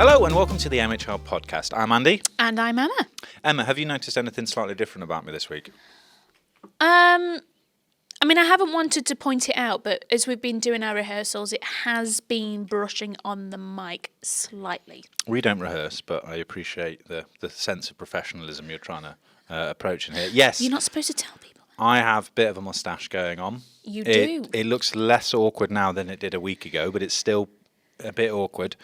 Hello and welcome to the MHR podcast. I'm Andy. And I'm Emma. Emma, have you noticed anything slightly different about me this week? I haven't wanted to point it out, but as we've been doing our rehearsals, it has been brushing on the mic slightly. We don't rehearse, but I appreciate the sense of professionalism you're trying to approach in here. Yes. You're not supposed to tell people. I have a bit of a moustache going on. You do. It looks less awkward now than it did a week ago, but it's still a bit awkward.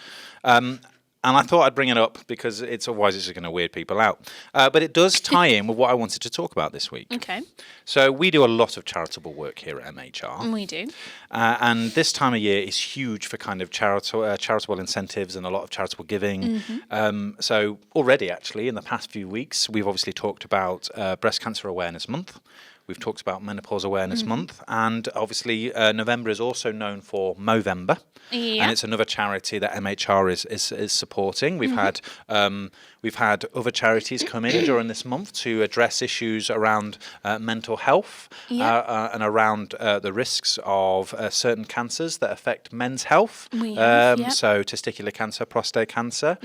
And I thought I'd bring it up because otherwise it's going to weird people out. But it does tie in with what I wanted to talk about this week. Okay. So we do a lot of charitable work here at MHR. We do. And this time of year is huge for kind of charitable incentives and a lot of charitable giving. So already, actually, in the past few weeks, we've obviously talked about Breast Cancer Awareness Month. We've talked about Menopause Awareness Month, and obviously November is also known for Movember, and it's another charity that MHR is supporting. We've had other charities come in during this month to address issues around mental health and around the risks of certain cancers that affect men's health. So testicular cancer, prostate cancer.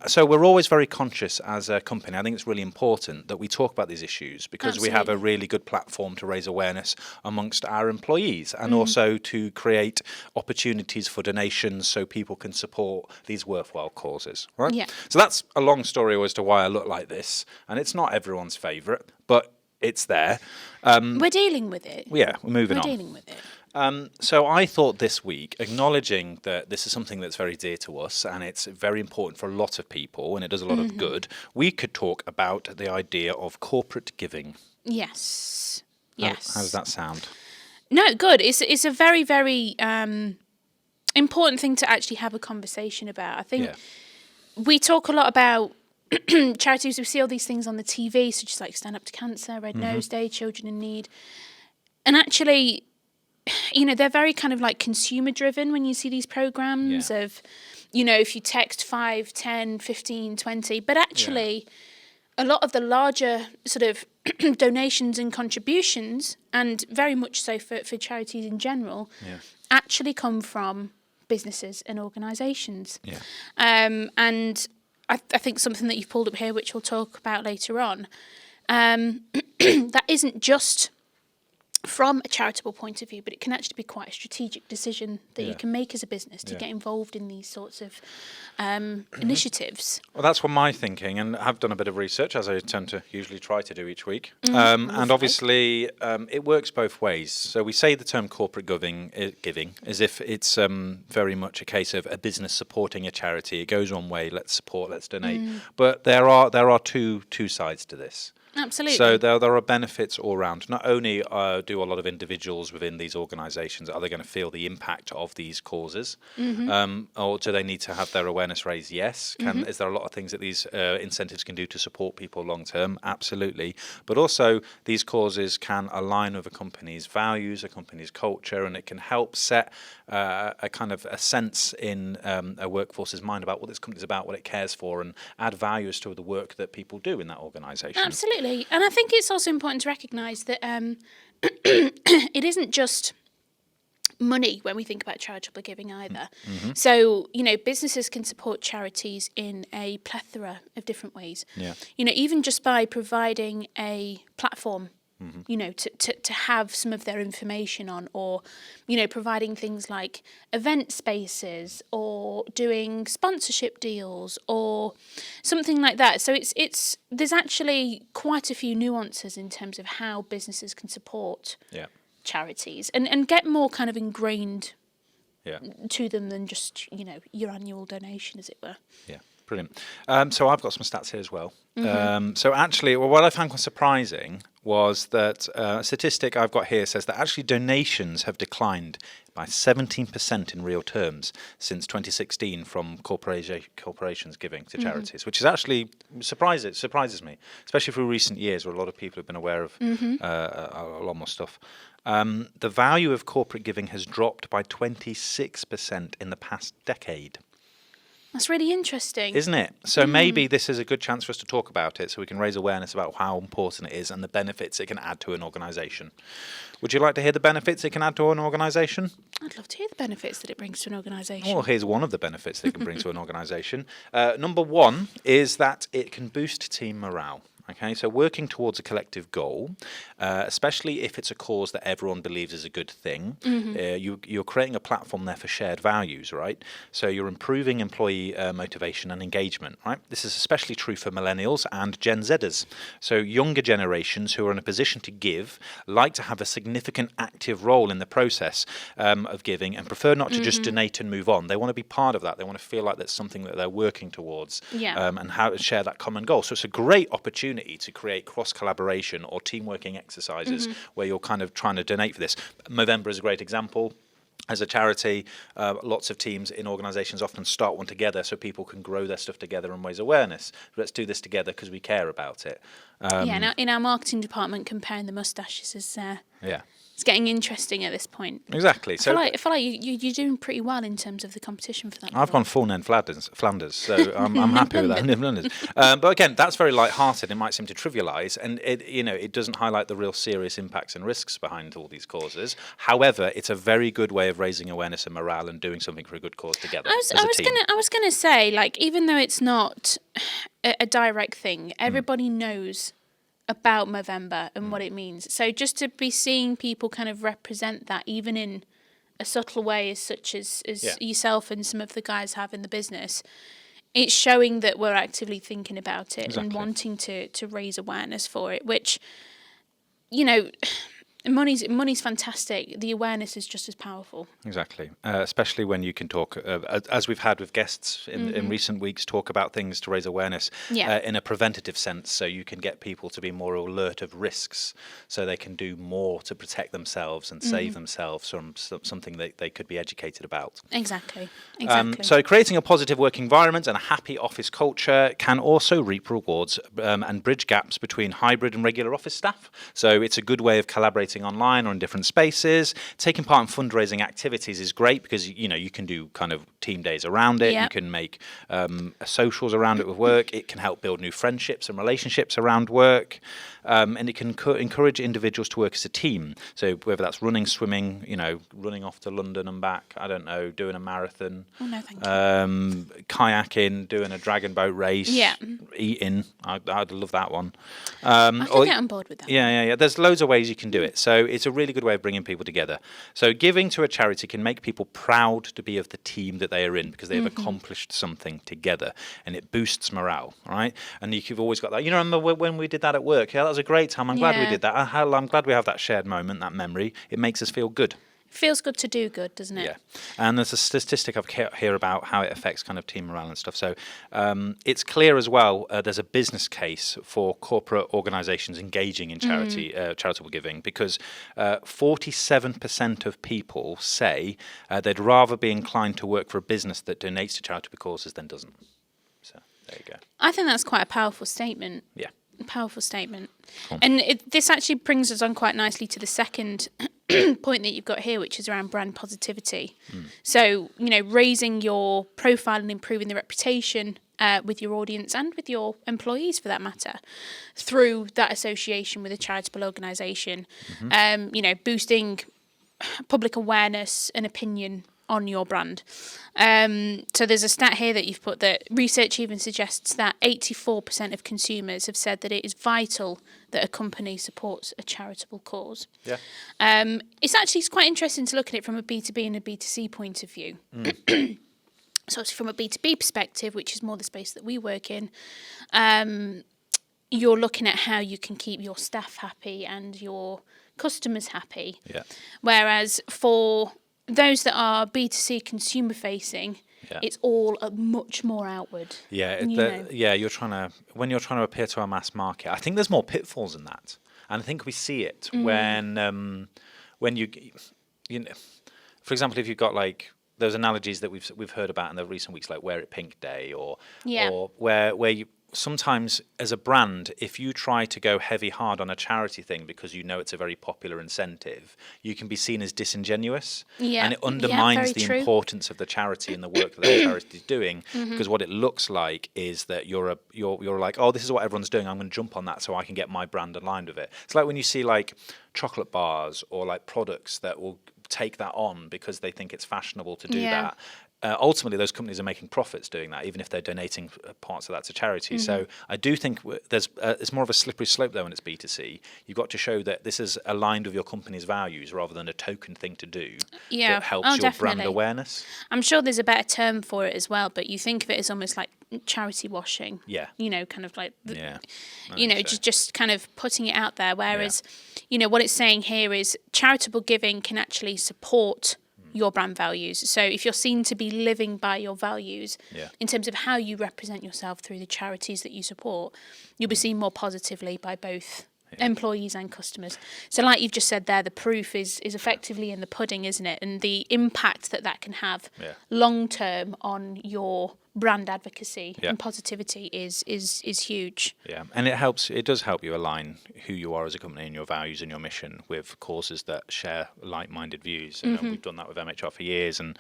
So we're always very conscious as a company. I think it's really important that we talk about these issues because we have a really good platform to raise awareness amongst our employees and also to create opportunities for donations so people can support these worthwhile causes, right? Yeah. So that's a long story as to why I look like this, and it's not everyone's favourite, but it's there. We're dealing with it. Yeah, we're moving on. We're dealing with it. So I thought this week, acknowledging that this is something that's very dear to us and it's very important for a lot of people and it does a lot of good, we could talk about the idea of corporate giving. Yes. How does that sound? No, good. It's a very, very important thing to actually have a conversation about. I think we talk a lot about charities. We see all these things on the TV, such as like Stand Up to Cancer, Red Nose Day, Children in Need. And actually, they're very kind of like consumer driven when you see these programs of, if you text 5, 10, 15, 20. But actually, a lot of the larger sort of donations and contributions, and very much so for charities in general, actually come from businesses and organisations. And I think something that you've pulled up here, which we'll talk about later on, that isn't just from a charitable point of view, but it can actually be quite a strategic decision that you can make as a business to get involved in these sorts of initiatives. Well, that's what my thinking, and I've done a bit of research, as I tend to usually try to do each week. And obviously, it works both ways. So we say the term corporate giving as if it's very much a case of a business supporting a charity. It goes one way, let's support, let's donate. But there are two sides to this. Absolutely. So there are benefits all around. Not only do a lot of individuals within these organisations, are they going to feel the impact of these causes, or do they need to have their awareness raised? Yes. Is there a lot of things that these incentives can do to support people long term? Absolutely. But also these causes can align with a company's values, a company's culture, and it can help set a kind of a sense in a workforce's mind about what this company's about, what it cares for, and add values to the work that people do in that organisation. Absolutely. And I think it's also important to recognise that it isn't just money when we think about charitable giving either. So, businesses can support charities in a plethora of different ways. Even just by providing a platform to have some of their information on, or, providing things like event spaces or doing sponsorship deals or something like that. So there's actually quite a few nuances in terms of how businesses can support charities and get more kind of ingrained to them than just, your annual donation, as it were. Yeah. Brilliant. So I've got some stats here as well. So actually, what I found quite surprising was that a statistic I've got here says that actually donations have declined by 17% in real terms since 2016 from corporations giving to charities, which is actually surprises me, especially for recent years where a lot of people have been aware of a lot more stuff. The value of corporate giving has dropped by 26% in the past decade. That's really interesting. Isn't it? So maybe this is a good chance for us to talk about it so we can raise awareness about how important it is and the benefits it can add to an organisation. Would you like to hear the benefits it can add to an organisation? I'd love to hear the benefits that it brings to an organisation. Well, here's one of the benefits that it can bring to an organisation. Number one is that it can boost team morale. Okay, so working towards a collective goal, especially if it's a cause that everyone believes is a good thing, you're creating a platform there for shared values, right? So you're improving employee motivation and engagement, right? This is especially true for millennials and Gen Zers. So younger generations who are in a position to give like to have a significant active role in the process of giving and prefer not to just donate and move on. They want to be part of that. They want to feel like that's something that they're working towards and how to share that common goal. So it's a great opportunity to create cross-collaboration or team-working exercises where you're kind of trying to donate for this. Movember is a great example. As a charity, lots of teams in organisations often start one together so people can grow their stuff together and raise awareness. Let's do this together because we care about it. Now in our marketing department, comparing the moustaches is it's getting interesting at this point. Exactly. I feel like you're doing pretty well in terms of the competition for that. I've gone full Ned Flanders, so I'm happy with that. Ned Flanders. But again, that's very light-hearted. It might seem to trivialise, and it doesn't highlight the real serious impacts and risks behind all these causes. However, it's a very good way of raising awareness and morale and doing something for a good cause together as a team. I was gonna say, like, even though it's not a direct thing, everybody knows about Movember and what it means. So just to be seeing people kind of represent that, even in a subtle way, as such as yourself and some of the guys have in the business, it's showing that we're actively thinking about it and wanting to raise awareness for it, which, money's fantastic. The awareness is just as powerful. Exactly, especially when you can talk, as we've had with guests in recent weeks, talk about things to raise awareness in a preventative sense, so you can get people to be more alert of risks, so they can do more to protect themselves and save themselves from something that they could be educated about. Exactly. So creating a positive work environment and a happy office culture can also reap rewards and bridge gaps between hybrid and regular office staff. So it's a good way of collaborating online or in different spaces. Taking part in fundraising activities is great because you can do kind of team days around it. You can make socials around it with work. It can help build new friendships and relationships around work, and it can encourage individuals to work as a team. So whether that's running, swimming, running off to London and back, I don't know, doing a marathon, kayaking, doing a dragon boat race, eating. I'd love that one. I can get on board with that. Yeah. There's loads of ways you can do it. So it's a really good way of bringing people together. So giving to a charity can make people proud to be of the team that they are in because they have accomplished something together, and it boosts morale, right? And you've always got that. Remember when we did that at work? Yeah, that was a great time. I'm glad we did that. I'm glad we have that shared moment, that memory. It makes us feel good. Feels good to do good, doesn't it? Yeah, and there's a statistic I've here about how it affects kind of team morale and stuff. So it's clear as well. There's a business case for corporate organisations engaging in charitable giving because 47% of people say they'd rather be inclined to work for a business that donates to charitable causes than doesn't. So there you go. I think that's quite a powerful statement. Yeah. Powerful statement. Cool. And this actually brings us on quite nicely to the second point that you've got here, which is around brand positivity. So, raising your profile and improving the reputation with your audience and with your employees, for that matter, through that association with a charitable organisation. Boosting public awareness and opinion on your brand. So there's a stat here that you've put that research even suggests that 84% of consumers have said that it is vital that a company supports a charitable cause. Yeah. It's quite interesting to look at it from a B2B and a B2C point of view. So it's from a B2B perspective, which is more the space that we work in, you're looking at how you can keep your staff happy and your customers happy. Yeah. Whereas for those that are B2C consumer facing, it's all much more outward. Yeah, you're trying to appear to a mass market. I think there's more pitfalls in that, and I think we see it when you for example, if you've got like those analogies that we've heard about in the recent weeks, like Wear It Pink Day, or sometimes as a brand, if you try to go heavy hard on a charity thing because you know it's a very popular incentive, you can be seen as disingenuous, and it undermines the importance of the charity and the work that that charity is doing. Because what it looks like is that you're like, oh, this is what everyone's doing, I'm going to jump on that so I can get my brand aligned with it. It's like when you see like chocolate bars or like products that will take that on because they think it's fashionable to do that. Ultimately, those companies are making profits doing that, even if they're donating parts of that to charity. So I do think it's more of a slippery slope there when it's B2C. You've got to show that this is aligned with your company's values rather than a token thing to do that helps your brand awareness. I'm sure there's a better term for it as well, but you think of it as almost like charity washing. Yeah. You know, kind of like, just kind of putting it out there. Whereas, what it's saying here is charitable giving can actually support your brand values. So if you're seen to be living by your values in terms of how you represent yourself through the charities that you support, you'll be seen more positively by both employees and customers. So like you've just said there, the proof is effectively in the pudding, isn't it? And the impact that can have long term on your brand advocacy and positivity is huge. Yeah, and it does help you align who you are as a company and your values and your mission with causes that share like-minded views. And we've done that with MHR for years, and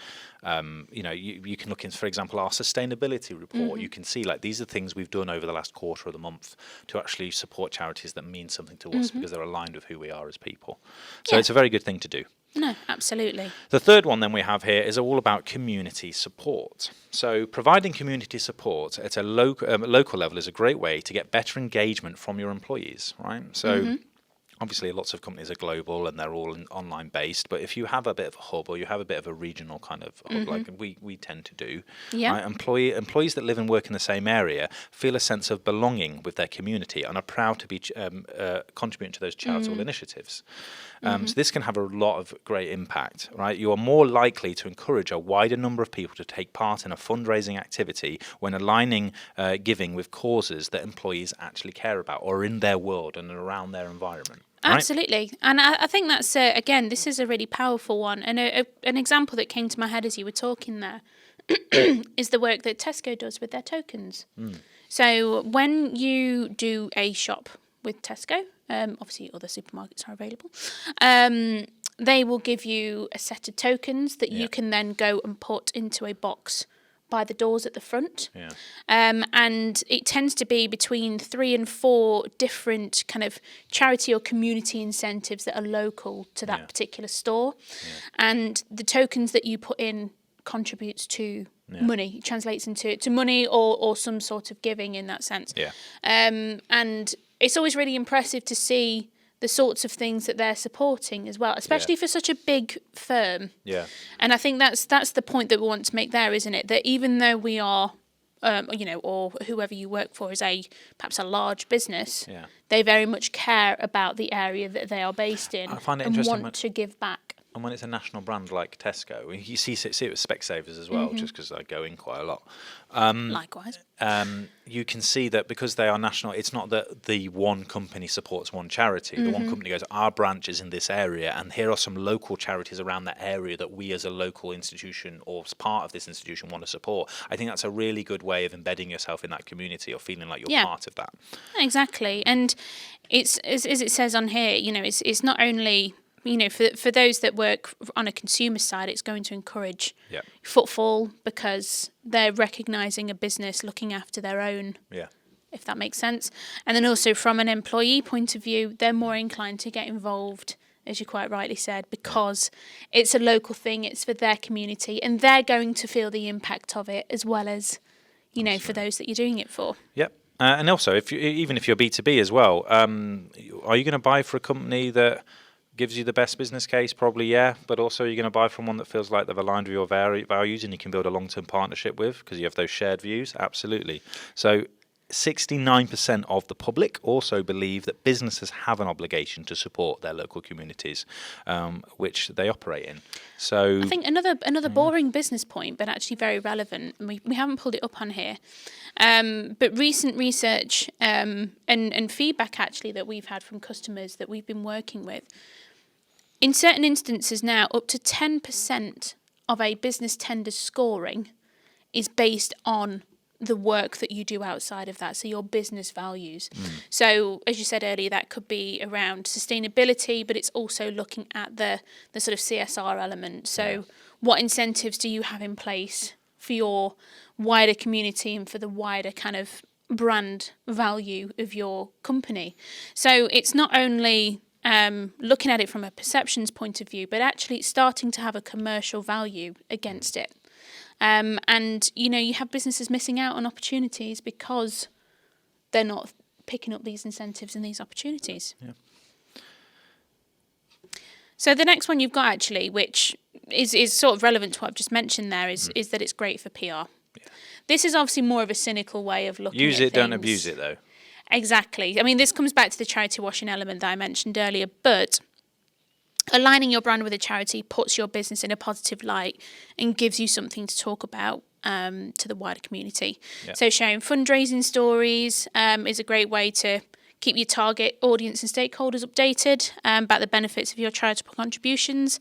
you can look into, for example, our sustainability report. You can see like these are things we've done over the last quarter of the month to actually support charities that mean something to us because they're aligned with who we are as people. So it's a very good thing to do. No, absolutely. The third one then we have here is all about community support. So providing community support at a local level is a great way to get better engagement from your employees, right? So obviously lots of companies are global and they're all online based, but if you have a bit of a hub or you have a bit of a regional kind of hub like we tend to do, right? Employees that live and work in the same area feel a sense of belonging with their community and are proud to be contributing to those charitable initiatives. So this can have a lot of great impact, right? You are more likely to encourage a wider number of people to take part in a fundraising activity when aligning giving with causes that employees actually care about or in their world and around their environment. Right? Absolutely. And I think that's, again, this is a really powerful one. And an example that came to my head as you were talking there is the work that Tesco does with their tokens. So when you do a shop with Tesco, obviously other supermarkets are available, they will give you a set of tokens that you can then go and put into a box by the doors at the front. And it tends to be between 3 and 4 different kind of charity or community incentives that are local to that particular store. And the tokens that you put in contributes to money, it translates into money or some sort of giving in that sense. And it's always really impressive to see the sorts of things that they're supporting as well, especially for such a big firm. And I think that's the point that we want to make there, isn't it? That even though we are, or whoever you work for is perhaps a large business, they very much care about the area that they are based in and want to give back. And when it's a national brand like Tesco, you see it with Specsavers as well, just because I go in quite a lot. Likewise. You can see that because they are national, it's not that the one company supports one charity. The one company goes, our branch is in this area, and here are some local charities around that area that we as a local institution or as part of this institution want to support. I think that's a really good way of embedding yourself in that community or feeling like you're part of that. Exactly. And it's, as it says on here, it's not only... for those that work on a consumer side, it's going to encourage footfall because they're recognising a business looking after their own, if that makes sense. And then also from an employee point of view, they're more inclined to get involved, as you quite rightly said, because it's a local thing, it's for their community, and they're going to feel the impact of it as well as, for those that you're doing it for. And also, even if you're B2B as well, are you going to buy for a company that gives you the best business case? Probably, but also you're going to buy from one that feels like they've aligned with your values and you can build a long-term partnership with because you have those shared views. Absolutely. So 69% of the public also believe that businesses have an obligation to support their local communities, which they operate in. So I think another boring business point, but actually very relevant, and we haven't pulled it up on here, but recent research and feedback actually that we've had from customers that we've been working with, in certain instances now, up to 10% of a business tender scoring is based on the work that you do outside of that, so your business values. So as you said earlier, that could be around sustainability, but it's also looking at the sort of CSR element. So what incentives do you have in place for your wider community and for the wider kind of brand value of your company? So it's not only looking at it from a perceptions point of view, but actually it's starting to have a commercial value against it. And, you have businesses missing out on opportunities because they're not picking up these incentives and these opportunities. Yeah. So the next one you've got, actually, which is sort of relevant to what I've just mentioned there, is that it's great for PR. Yeah. This is obviously more of a cynical way of looking at things. Use it, don't abuse it, though. Exactly. I mean, this comes back to the charity washing element that I mentioned earlier, but aligning your brand with a charity puts your business in a positive light and gives you something to talk about to the wider community. Yeah. So sharing fundraising stories is a great way to keep your target audience and stakeholders updated about the benefits of your charitable contributions.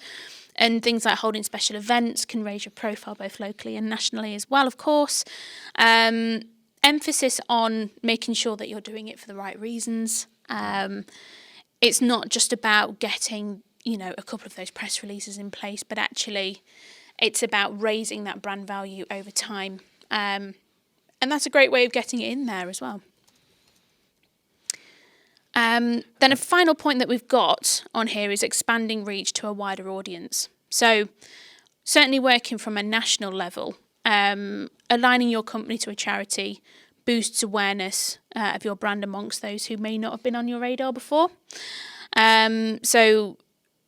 And things like holding special events can raise your profile both locally and nationally as well, of course. Emphasis on making sure that you're doing it for the right reasons. It's not just about getting a couple of those press releases in place, but actually it's about raising that brand value over time. And that's a great way of getting it in there as well. Then a final point that we've got on here is expanding reach to a wider audience. So certainly working from a national level, aligning your company to a charity boosts awareness of your brand amongst those who may not have been on your radar before. So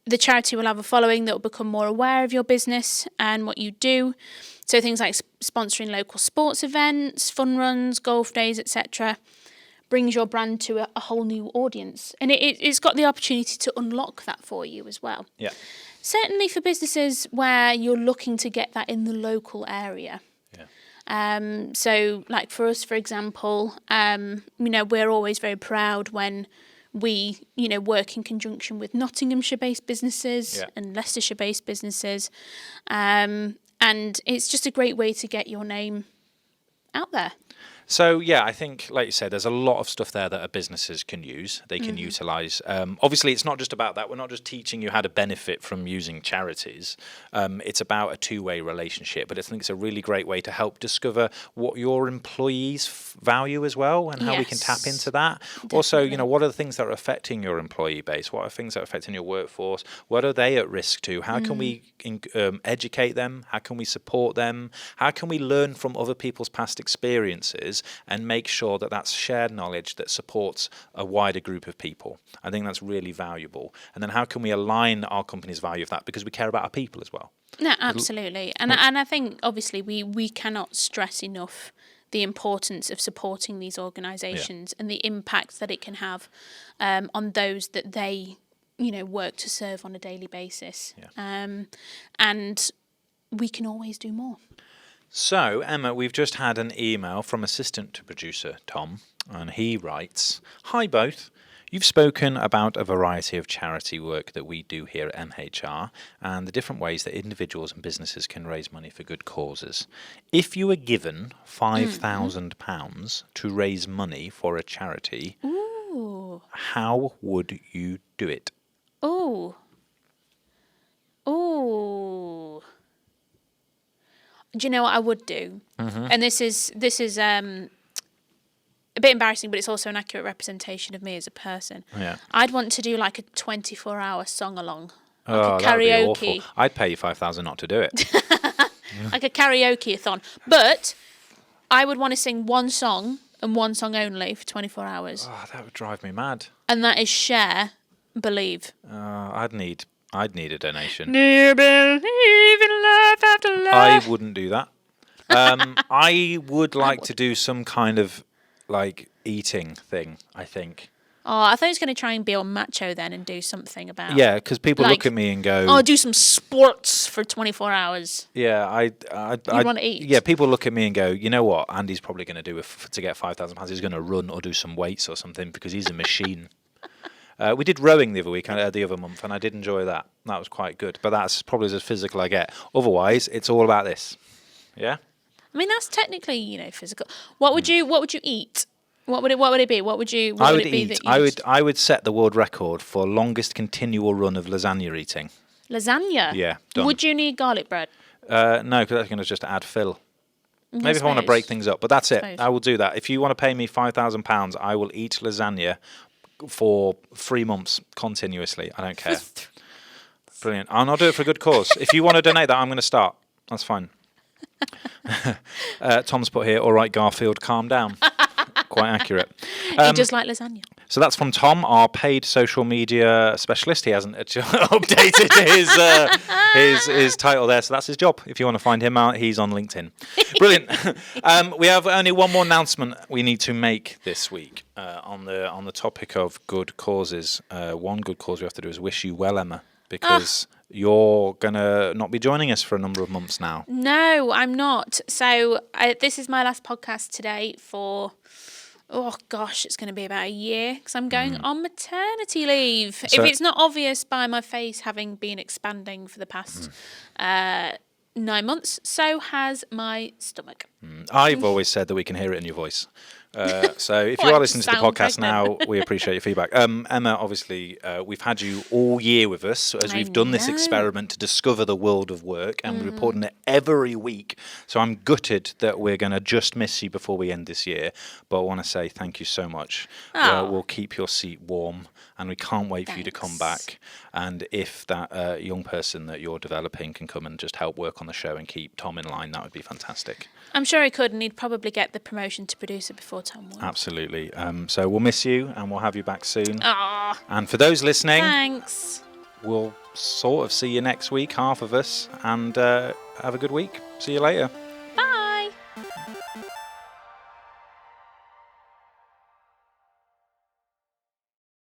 the charity will have a following that will become more aware of your business and what you do. So things like sponsoring local sports events, fun runs, golf days, etc. brings your brand to a whole new audience. And it's got the opportunity to unlock that for you as well. Yeah. Certainly for businesses where you're looking to get that in the local area. Yeah. So like for us, for example, we're always very proud when we, work in conjunction with Nottinghamshire-based businesses and Leicestershire-based businesses. And it's just a great way to get your name out there. So, yeah, I think, like you said, there's a lot of stuff there that our businesses can use, they can utilise. Obviously, it's not just about that. We're not just teaching you how to benefit from using charities. It's about a two-way relationship. But I think it's a really great way to help discover what your employees value as well and how we can tap into that. Definitely. Also, what are the things that are affecting your employee base? What are things that are affecting your workforce? What are they at risk to? How can we educate them? How can we support them? How can we learn from other people's past experiences and make sure that that's shared knowledge that supports a wider group of people? I think that's really valuable. And then how can we align our company's value of that, because we care about our people as well? No, absolutely. And I think obviously we cannot stress enough the importance of supporting these organisations and the impact that it can have on those that they work to serve on a daily basis. Yeah. And we can always do more. So, Emma, we've just had an email from assistant to producer Tom, and he writes, "Hi both. You've spoken about a variety of charity work that we do here at MHR and the different ways that individuals and businesses can raise money for good causes. If you were given £5,000 to raise money for a charity, how would you do it?" Do you know what I would do? And this is a bit embarrassing, but it's also an accurate representation of me as a person. Yeah. I'd want to do like a 24-hour song along, like a karaoke. That would be awful. I'd pay you $5,000 not to do it. Like a karaoke-a-thon. But I would want to sing one song and one song only for 24 hours. Oh, that would drive me mad. And that is Share, Believe. I'd need a donation. Do you believe in love after love? I wouldn't do that. I would like to do some kind of eating thing, I think. Oh, I thought he was going to try and be all macho then and do something about... Yeah, because people look at me and go... Oh, do some sports for 24 hours. Yeah, I want to eat. Yeah, people look at me and go, you know what Andy's probably going to do to get £5,000? He's going to run or do some weights or something because he's a machine. We did rowing the other month, and I did enjoy that. That was quite good. But that's probably as physical I get. Otherwise, it's all about this. Yeah? I mean, that's technically, physical. What would you eat? What would it be? What would it be that you I would set the world record for longest continual run of lasagna eating. Lasagna? Yeah, done. Would you need garlic bread? No, because that's going to just add fill. Maybe if I want to break things up, but that's it. I will do that. If you want to pay me £5,000, I will eat lasagna for 3 months continuously. I don't care. Brilliant. And I'll do it for a good cause. If you want to donate that, I'm going to start. That's fine. Tom's put here, all right, Garfield, calm down. Quite accurate. You just like lasagna. So that's from Tom, our paid social media specialist. He hasn't updated his title there, so that's his job. If you want to find him out, he's on LinkedIn. Brilliant. We have only one more announcement we need to make this week on the topic of good causes. One good cause we have to do is wish you well, Emma, because you're going to not be joining us for a number of months now. No, I'm not. So this is my last podcast today for... Oh, gosh, it's going to be about a year because I'm going on maternity leave. So, if it's not obvious by my face having been expanding for the past 9 months, so has my stomach. I've always said that we can hear it in your voice. So if you are listening to the podcast now, we appreciate your feedback. Emma, obviously, we've had you all year with us as we've done this experiment to discover the world of work, and we're reporting it every week. So I'm gutted that we're going to just miss you before we end this year. But I want to say thank you so much. We'll keep your seat warm, and we can't wait for you to come back. And if that young person that you're developing can come and just help work on the show and keep Tom in line, that would be fantastic. I'm sure he could, and he'd probably get the promotion to producer before Tom would. Absolutely. So we'll miss you, and we'll have you back soon. Aww. And for those listening, thanks. We'll sort of see you next week, half of us, and have a good week. See you later.